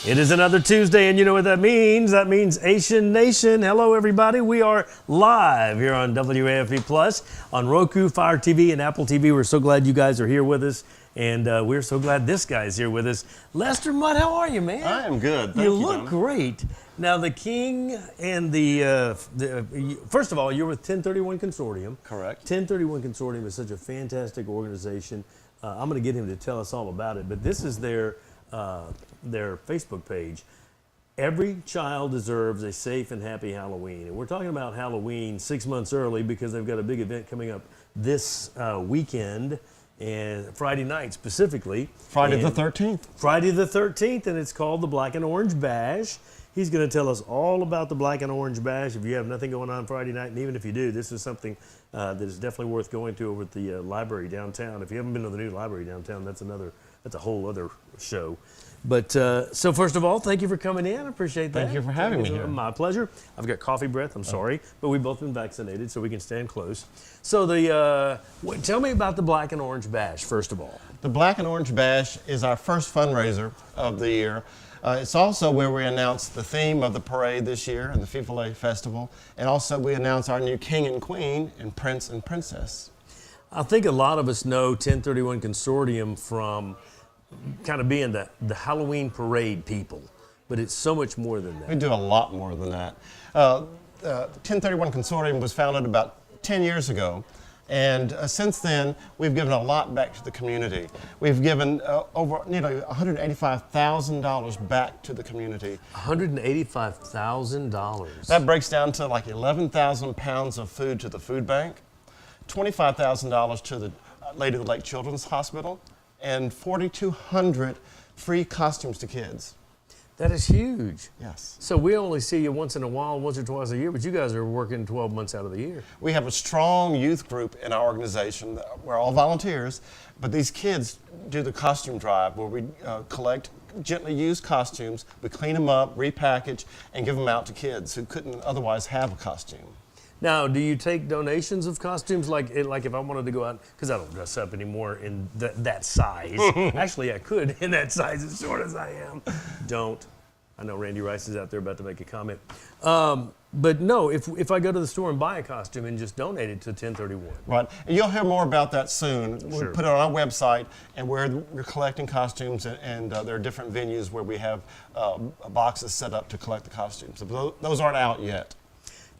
It is another Tuesday, and you know what that means. That means Ahysen Nation. Hello, everybody. We are live here on WAFB Plus, on Roku, Fire TV, and Apple TV. We're so glad you guys are here with us, and we're so glad this guy's here with us. Lester Mut, how are you, man? I am good. Thank you you, look Don. great. Now, the King and first of all, you're with 1031 Consortium. Correct. 1031 Consortium is such a fantastic organization. I'm going to get him to tell us all about it, but this is their Facebook page. Every child deserves a safe and happy Halloween. And we're talking about Halloween 6 months early because they've got a big event coming up this weekend, and Friday night specifically. Friday the 13th. Friday the 13th, and it's called the Black and Orange Bash. He's going to tell us all about the Black and Orange Bash. If you have nothing going on Friday night, and even if you do, this is something that is definitely worth going to over at the library downtown. If you haven't been to the new library downtown, that's a whole other show. But so first of all, thank you for coming in. I appreciate that. Thank you for having me here. My pleasure. I've got coffee breath. I'm sorry, but we've both been vaccinated, so we can stand close. So tell me about the Black and Orange Bash, first of all. The Black and Orange Bash is our first fundraiser of the year. It's also where we announce the theme of the parade this year and the FIFA Festival, and also we announce our new King and Queen and Prince and Princess. I think a lot of us know 1031 Consortium from kind of being the Halloween parade people, but it's so much more than that. We do a lot more than that. 1031 Consortium was founded about 10 years ago, and since then we've given a lot back to the community. We've given over nearly $185,000 back to the community. $185,000. That breaks down to like 11,000 pounds of food to the food bank, $25,000 to the Lady of the Lake Children's Hospital, and 4,200 free costumes to kids. That is huge. Yes. So we only see you once in a while, once or twice a year, but you guys are working 12 months out of the year. We have a strong youth group in our organization. We're all volunteers, but these kids do the costume drive where we collect gently used costumes, we clean them up, repackage, and give them out to kids who couldn't otherwise have a costume. Now, do you take donations of costumes? Like if I wanted to go out, because I don't dress up anymore in that size. Actually, I could in that size as short as I am. Don't. I know Randy Rice is out there about to make a comment. But no, if I go to the store and buy a costume and just donate it to 1031. Right. And you'll hear more about that soon. We'll Sure. put it on our website, and we're collecting costumes, and there are different venues where we have boxes set up to collect the costumes. So those aren't out yet.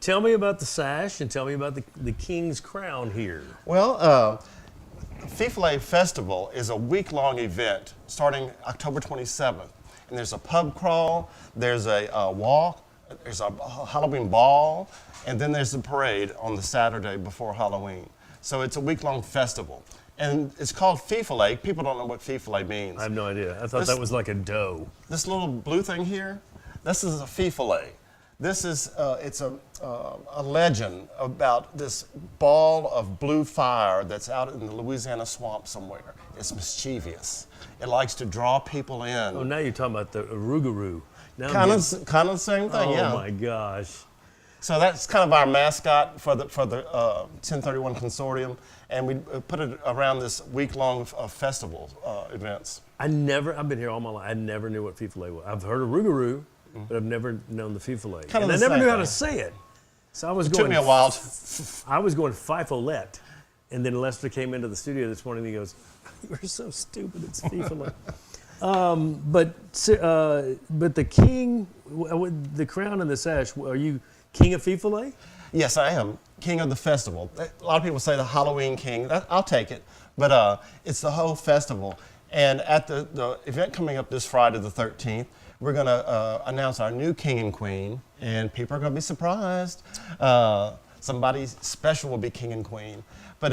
Tell me about the sash and tell me about the king's crown here. Well, FIFA Festival is a week-long event starting October 27th. And there's a pub crawl, there's a walk, there's a Halloween ball, and then there's the parade on the Saturday before Halloween. So it's a week-long festival. And it's called FIFA. People don't know what FIFA means. I have no idea. I thought that was like a dough. This little blue thing here, this is a FIFA. This is, it's a legend about this ball of blue fire that's out in the Louisiana swamp somewhere. It's mischievous. It likes to draw people in. Oh, now you're talking about the Rougarou. Kind of the same thing, yeah. Oh my gosh. So that's kind of our mascot for the 1031 Consortium, and we put it around this week-long festival events. I've been here all my life. I never knew what FIFA was. I've heard of Rougarou, but I've never known the FIFA. And I never knew how to say it. So I was going. Took me a while. I was going Fifolet, and then Lester came into the studio this morning and he goes, "You're so stupid. It's FIFA." But the king, the crown and the sash. Are you king of FIFA? Yes, I am king of the festival. A lot of people say the Halloween king. I'll take it, but it's the whole festival. And at the event coming up this Friday, the 13th, we're going to announce our new king and queen, and people are going to be surprised. Somebody special will be king and queen. But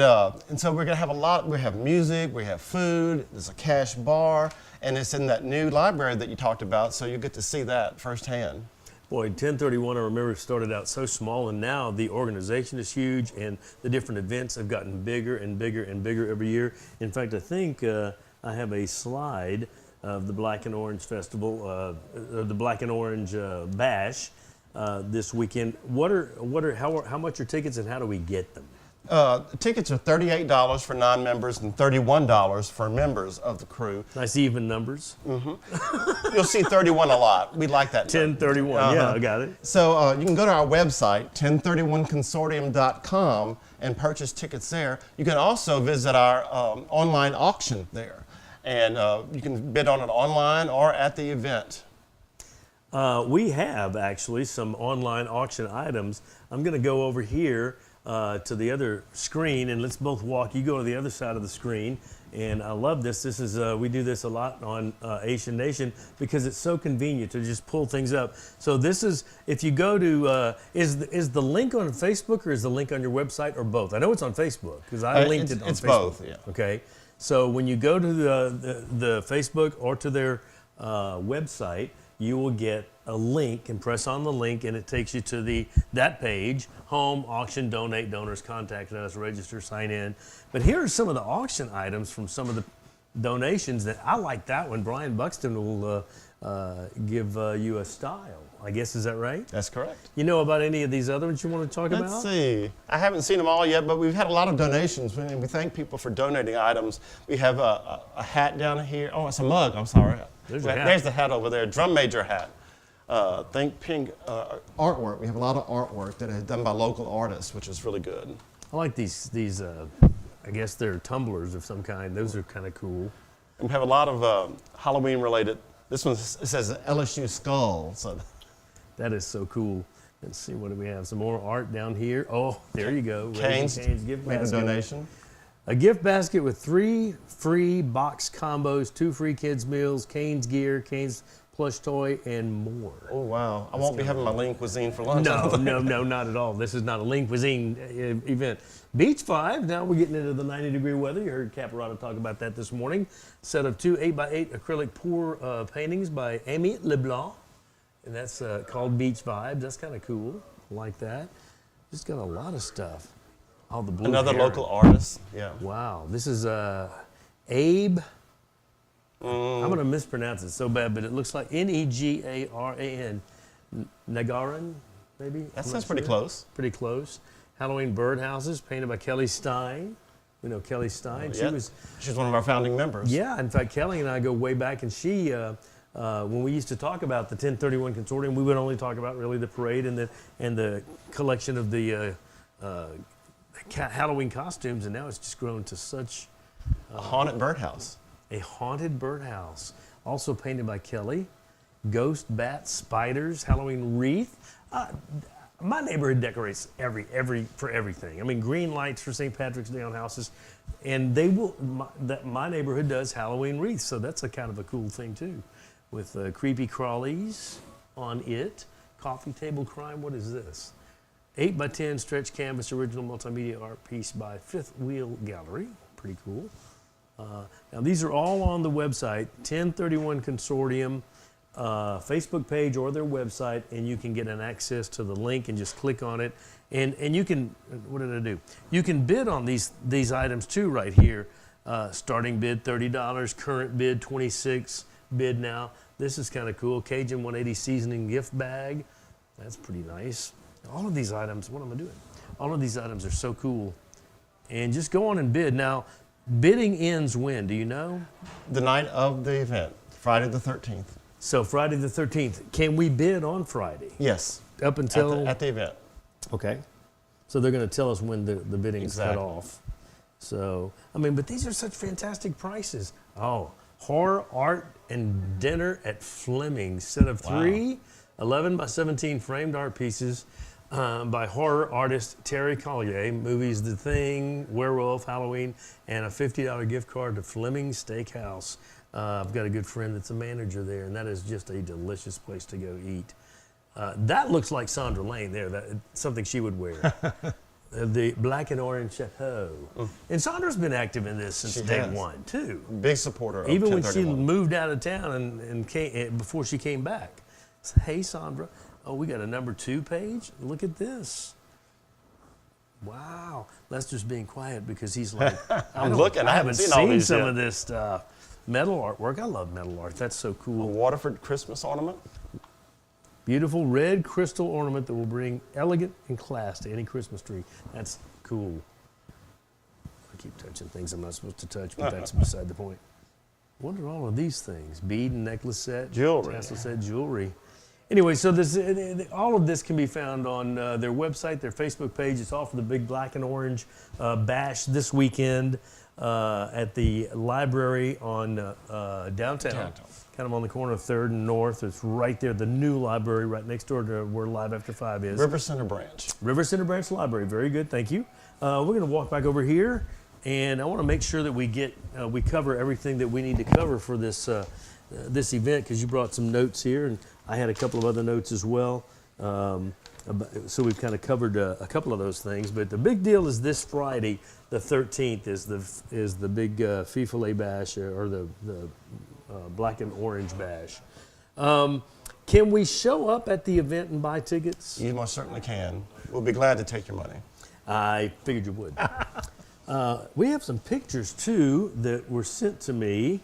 and so we're going to have a lot. We have music, we have food. There's a cash bar, and it's in that new library that you talked about. So you get to see that firsthand. Boy, 1031, I remember, started out so small, and now the organization is huge, and the different events have gotten bigger and bigger and bigger every year. In fact, I think I have a slide of the Black and Orange Festival, the Black and Orange Bash this weekend. How much are tickets, and how do we get them? Tickets are $38 for non-members and $31 for members of the crew. Nice even numbers. Mm-hmm. You'll see 31 a lot. We like that. 1031, yeah, I got it. So you can go to our website, 1031consortium.com, and purchase tickets there. You can also visit our online auction there, and you can bid on it online or at the event. We have actually some online auction items. I'm going to go over here to the other screen, and let's both walk. You go to the other side of the screen, and I love this. This is we do this a lot on Ahysen Nation because it's so convenient to just pull things up. So this is, if you go to, is the link on Facebook or is the link on your website or both? I know it's on Facebook because I linked it on Facebook. It's both, yeah. Okay, so when you go to the Facebook or to their website, you will get a link and press on the link, and it takes you to that page: home, auction, donate, donors, contact us, register, sign in. But here are some of the auction items from some of the donations that I like. That one, Brian Buxton will give you a style. I guess, is that right? That's correct. You know about any of these other ones you want to talk about? Let's see. I haven't seen them all yet, but we've had a lot of donations, and we thank people for donating items. We have a hat down here. Oh, it's a mug. I'm sorry. There's a hat. There's the hat over there. Drum major hat. Think pink artwork. We have a lot of artwork that is done by local artists, which is really good. I like these I guess they're tumblers of some kind. Those are kind of cool. And we have a lot of Halloween related. This one says LSU skull. So that is so cool. Let's see, what do we have? Some more art down here. Oh, there you go. Canes gift made a basket. donation. A gift basket with 3 free box combos, 2 free kids meals, Canes gear, Canes plush toy, and more. Oh, wow. I won't be having my lean cuisine for lunch. No, not at all. This is not a lean cuisine event. Beach 5, now we're getting into the 90-degree weather. You heard Caparata talk about that this morning. Set of 2 8x8 acrylic pour paintings by Amy Leblanc. And that's called Beach Vibes. That's kind of cool. I like that. Just got a lot of stuff. Oh, the blue Another heron. local artist. Yeah. Wow. This is Abe. I'm going to mispronounce it so bad, but it looks like Negaran. Nagaran, maybe? That sounds pretty close. Pretty close. Halloween birdhouses painted by Kelly Stein. We know Kelly Stein. She's one of our founding members. Yeah. In fact, Kelly and I go way back, and she, when we used to talk about the 1031 Consortium, we would only talk about really the parade and the collection of the Halloween costumes, and now it's just grown to such a haunted birdhouse. A haunted birdhouse, also painted by Kelly. Ghost bats, spiders, Halloween wreath. my neighborhood decorates for everything. I mean, green lights for St. Patrick's Day on houses, and they will. My neighborhood does Halloween wreaths, so that's a kind of a cool thing too, with creepy crawlies on it. Coffee table crime. What is this? 8x10 stretch canvas original multimedia art piece by Fifth Wheel Gallery. Pretty cool. Now these are all on the website, 1031 Consortium Facebook page or their website, and you can get an access to the link and just click on it. And you can, what did I do? You can bid on these items too right here. Starting bid $30, current bid $26, bid now. This is kind of cool. Cajun 180 seasoning gift bag. That's pretty nice. All of these items, what am I doing? All of these items are so cool. And just go on and bid. Now, bidding ends when? Do you know? The night of the event, Friday the 13th. So Friday the 13th. Can we bid on Friday? Yes. Up until? At the event. Okay. So they're going to tell us when the bidding's cut off. So, I mean, but these are such fantastic prices. Oh, horror, art, and dinner at Fleming's. Set of 3 11x17 framed art pieces by horror artist Terry Collier. Movies The Thing, Werewolf, Halloween, and a $50 gift card to Fleming's Steakhouse. I've got a good friend that's a manager there, and that is just a delicious place to go eat. That looks like Sandra Lane there. That's something she would wear. The black and orange chateau. And Sandra's been active in this since day one, too. Big supporter of Even when 1031. she moved out of town and came, before she came back. So, hey, Sandra. Oh, we got a number 2 page. Look at this. Wow. Lester's being quiet because he's like, I haven't seen some of this stuff. Metal artwork. I love metal art. That's so cool. A Waterford Christmas ornament. Beautiful red crystal ornament that will bring elegant and class to any Christmas tree. That's cool. I keep touching things I'm not supposed to touch, but that's beside the point. What are all of these things? Bead and necklace set, jewelry, tassel set, jewelry. Anyway, so this, all of this can be found on their website, their Facebook page. It's all for the big black and orange bash this weekend at the library on downtown. Kind of on the corner of 3rd and North. It's right there, the new library right next door to where Live After 5 is. River Center Branch. River Center Branch Library. Very good, thank you. We're going to walk back over here, and I want to make sure that we cover everything that we need to cover for this this event, because you brought some notes here, and I had a couple of other notes as well. So we've kind of covered a couple of those things, but the big deal is this Friday, the 13th, is the big Fifole bash, or the black and orange bash. Can we show up at the event and buy tickets? You most certainly can. We'll be glad to take your money. I figured you would. We have some pictures too that were sent to me,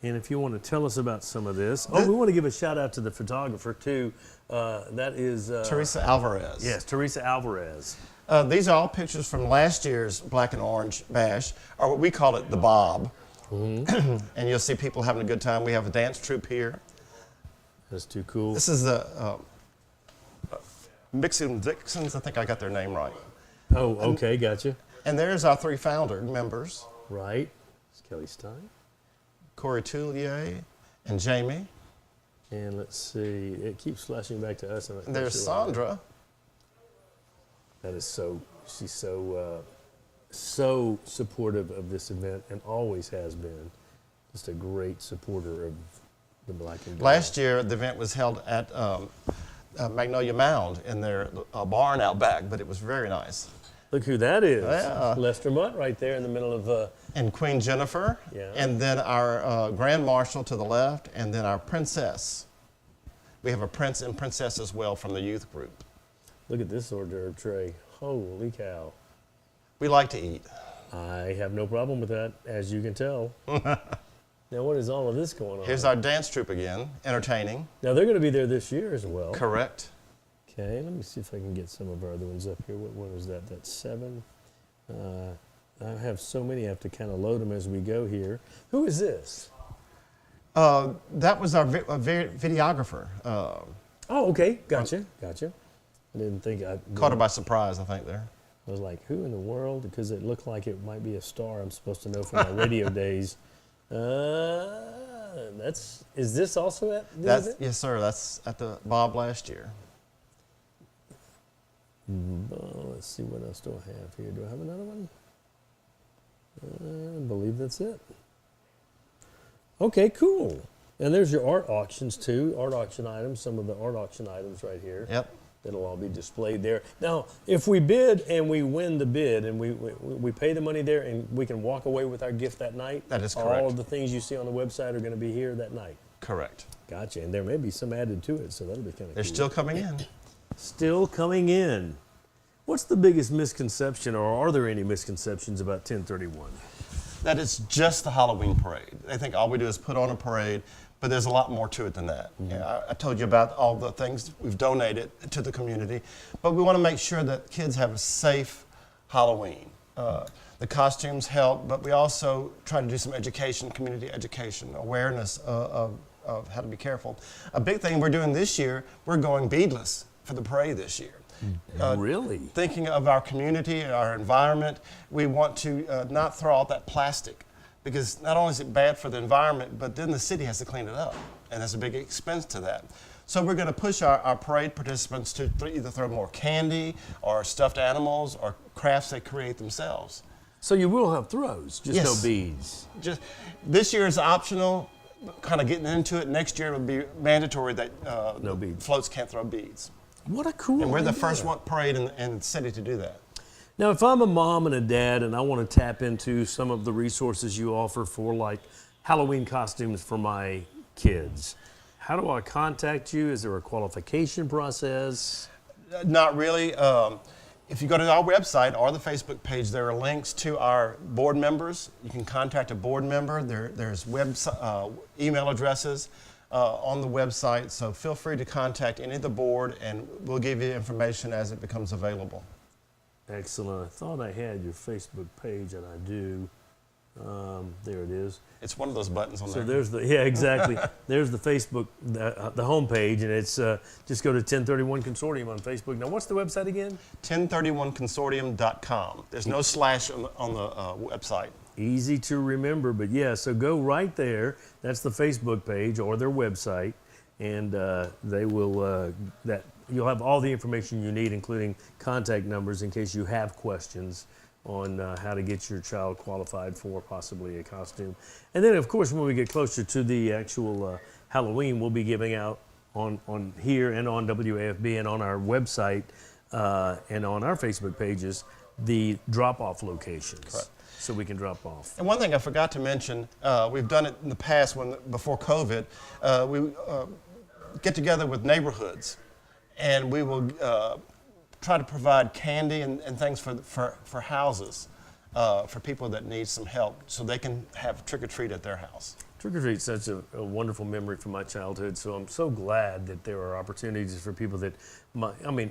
and if you want to tell us about some of this. Oh, we want to give a shout out to the photographer too. That is Teresa Alvarez. Yes, Teresa Alvarez. These are all pictures from last year's Black and Orange Bash, or what we call it, the Bob. And you'll see people having a good time. We have a dance troupe here. That's too cool. This is the Mixon Dixons. I think I got their name right. Oh, okay, gotcha. And there's our 3 founder members. Right. It's Kelly Stein. Corey Toulier and Jamie. And let's see, it keeps flashing back to us. And there's Sandra. That is she's so supportive of this event, and always has been. Just a great supporter of the Black and Gold. Last year, the event was held at Magnolia Mound in their barn out back, but it was very nice. Look who that is. Yeah. Lester Mut right there in the middle of... and Queen Jennifer, and then our Grand Marshal to the left, and then our Princess. We have a Prince and Princess as well from the youth group. Look at this hors d'oeuvre tray. Holy cow. We like to eat. I have no problem with that, as you can tell. Now, what is all of this going on? Here's our dance troupe again, entertaining. Now, they're going to be there this year as well. Correct. Okay, let me see if I can get some of our other ones up here. What one is that? That's 7. I have so many, I have to kind of load them as we go here. Who is this? That was our videographer. Oh, okay, gotcha. I didn't think caught her by surprise, I think, there. I was like, who in the world? Because it looked like it might be a star I'm supposed to know from my radio days. Is this also at the event? Yes, sir. That's at the Bob last year. That's at the Bob last year. This is our 3 founder members. And then our Grand Marshal to the left, and then our Princess. We have a Prince and Princess as well from the youth group. Look who that is. Lester Mut right there in the middle of... Is Let's see, what else do I have here? Do I have another one? I believe that's it. Okay, cool. And there's your art auctions too, art auction items, some of the art auction items right here. Yep. That'll all be displayed there. Now, if we bid and we win the bid and we pay the money there and we can walk away with our gift that night, That is correct. all of the things you see on the website are going to be here that night. Correct. Gotcha. And there may be some added to it, so that'll be kind of cool. They're still coming in. Still coming in. What's the biggest misconception, or are there any misconceptions about 1031? That it's just the Halloween parade. They think all we do is put on a parade, but there's a lot more to it than that. Yeah, I told you about all the things we've donated to the community, but we want to make sure that kids have a safe Halloween. The costumes help, but we also try to do some education, community education, awareness of how to be careful. A big thing we're doing this year, we're going beadless for the parade this year. Really? Thinking of our community, our environment, we want to not throw out that plastic, because not only is it bad for the environment, but then the city has to clean it up, and there's a big expense to that. So we're going to push our parade participants to either throw more candy or stuffed animals or crafts they create themselves. So you will have throws, just Yes. no beads. Just this year is optional, kind of getting into it. Next year it would be mandatory that No beads. floats can't throw beads. What a cool And we're the idea. first one parade in the city to do that. Now, if I'm a mom and a dad and I want to tap into some of the resources you offer for like Halloween costumes for my kids, how do I contact you? Is there a qualification process? Not really. If you go to our website or the Facebook page, there are links to our board members. You can contact a board member. There's email addresses on the website, so feel free to contact any of the board, and we'll give you information as it becomes available. Excellent. I thought I had your Facebook page, and I do. There it is. It's one of those buttons on So there. there's the, yeah, exactly. There's the Facebook, the homepage, and it's just go to 1031 Consortium on Facebook. Now, what's the website again? 1031consortium.com. There's no slash on the website. Easy to remember, but yeah, so go right there. That's the Facebook page or their website, and they will, you'll have all the information you need, including contact numbers in case you have questions on how to get your child qualified for possibly a costume. And then, of course, when we get closer to the actual Halloween, we'll be giving out on here and on WAFB and on our website and on our Facebook pages the drop-off locations. Correct. So we can drop off. And one thing I forgot to mention, we've done it in the past before COVID, we get together with neighborhoods, and we will try to provide candy and things for houses, for people that need some help, so they can have trick-or-treat at their house. Trick-or-treat is such a wonderful memory from my childhood, so I'm so glad that there are opportunities for people that,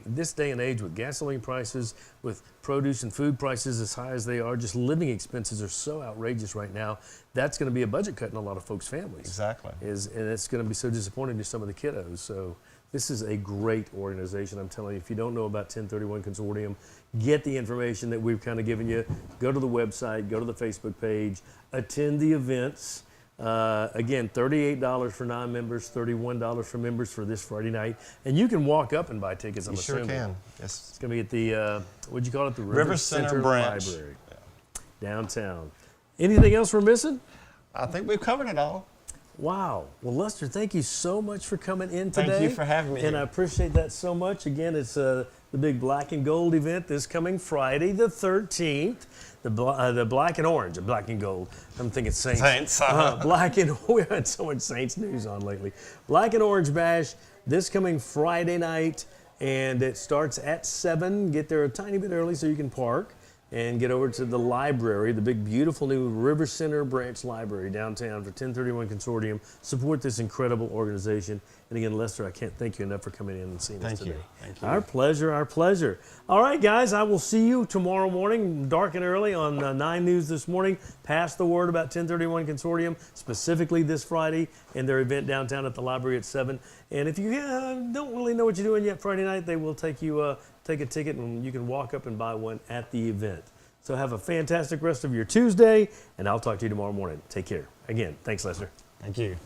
this day and age with gasoline prices, with produce and food prices as high as they are, just living expenses are so outrageous right now, that's going to be a budget cut in a lot of folks' families. Exactly. And it's going to be so disappointing to some of the kiddos. So this is a great organization. I'm telling you, if you don't know about 1031 Consortium, get the information that we've kind of given you. Go to the website, go to the Facebook page, attend the events. Again, $38 for non-members, $31 for members for this Friday night. And you can walk up and buy tickets, I'm You sure assuming. can. Yes. It's going to be at the, what'd you call it? The River Center branch. Library, downtown. Anything else we're missing? I think we've covered it all. Wow. Well, Lester, thank you so much for coming in today. Thank you for having me And here. I appreciate that so much. Again, it's the big black and gold event this coming Friday, the 13th. The black and orange, black and gold. I'm thinking Saints. Saints. Black and we had so much Saints news on lately. Black and orange bash this coming Friday night, and it starts at 7. Get there a tiny bit early so you can park and get over to the library, the big, beautiful new River Center Branch Library downtown for 1031 Consortium. Support this incredible organization. And again, Lester, I can't thank you enough for coming in and seeing us today. Thank you. Our pleasure, our pleasure. All right, guys, I will see you tomorrow morning, dark and early, on 9 News this morning. Pass the word about 1031 Consortium, specifically this Friday, and their event downtown at the library at 7. And if you don't really know what you're doing yet Friday night, they will take you take a ticket, and you can walk up and buy one at the event. So have a fantastic rest of your Tuesday, and I'll talk to you tomorrow morning. Take care. Again, thanks, Lester. Thank you.